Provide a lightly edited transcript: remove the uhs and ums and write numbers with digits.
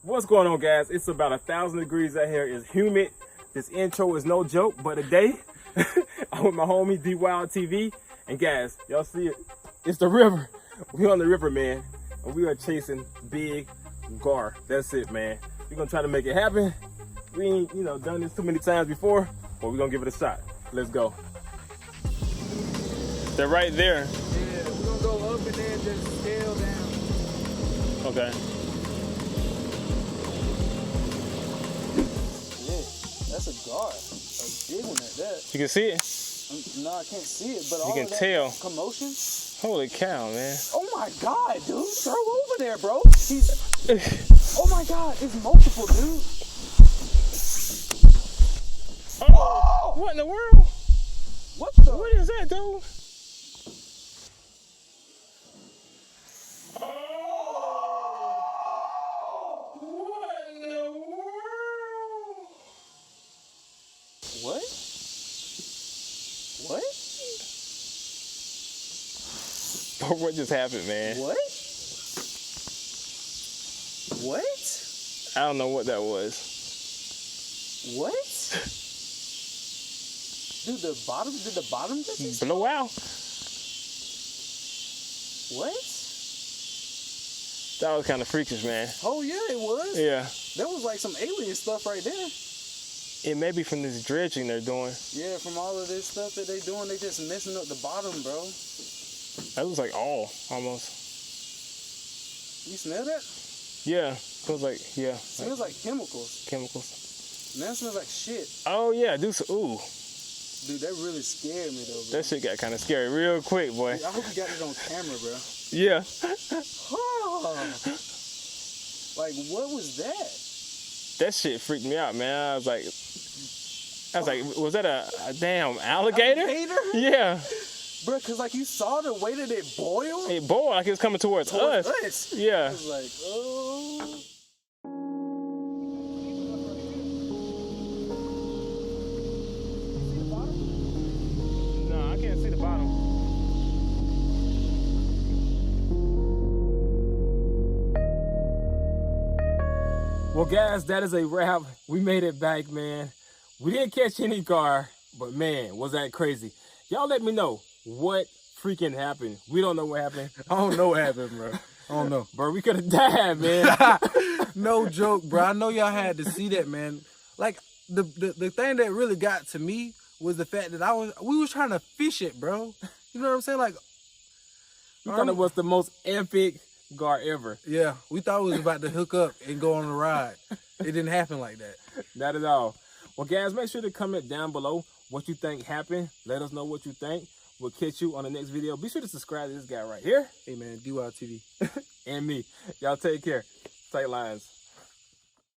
What's going on, guys? It's about 1,000 degrees out here. It's humid. This intro is no joke, but today I'm with my homie WTF, and guys, y'all see it? It's the river. We on the river, man, and we are chasing big gar. That's it, man. We're gonna try to make it happen. We ain't, done this too many times before, but we're gonna give it a shot. Let's go. They're right there. Yeah, we're gonna go up and then just scale down. Okay. That's a gar. A big one at that. You can see it? No, I can't see it, but You all can of that tell. commotion. Holy cow, man. Oh my God, dude. Throw over there, bro. Oh my God, it's multiple, dude. Oh! What in the world? What the? What is that, dude? What? What? What just happened, man? What? What? I don't know what that was. What? Dude, did the bottom just explode? Blow out. What? That was kind of freakish, man. Oh yeah, it was. Yeah. That was like some alien stuff right there. It may be from this dredging they're doing. Yeah, from all of this stuff that they doing, they just messing up the bottom, bro. That looks like all, almost. You smell that? Yeah. It was like, yeah. Smells like chemicals. Chemicals. Man, that smells like shit. Oh, yeah. Ooh. Dude, that really scared me though, bro. That shit got kind of scary real quick, boy. I hope you got it on camera, bro. Yeah. Like, what was that? That shit freaked me out, man. I was like, was that a damn alligator? Alligator? Yeah. Bro, cause like you saw the way that it boiled. It boiled like it was coming towards us. Yeah. I was like, oh. No, I can't see the bottom. Well, guys, that is a wrap. We made it back, man. We didn't catch any gar, but man, was that crazy. Y'all let me know what freaking happened. We don't know what happened. I don't know what happened, bro. I don't know. Bro, we could have died, man. No joke, bro. I know y'all had to see that, man. Like, the thing that really got to me was the fact that we was trying to fish it, bro. You know what I'm saying? Like, We thought it was the most epic gar ever. Yeah, we thought we was about to hook up and go on a ride. It didn't happen like that. Not at all. Well, guys, make sure to comment down below what you think happened. Let us know what you think. We'll catch you on the next video. Be sure to subscribe to this guy right here. Hey, man, WTF. And me. Y'all take care. Tight lines.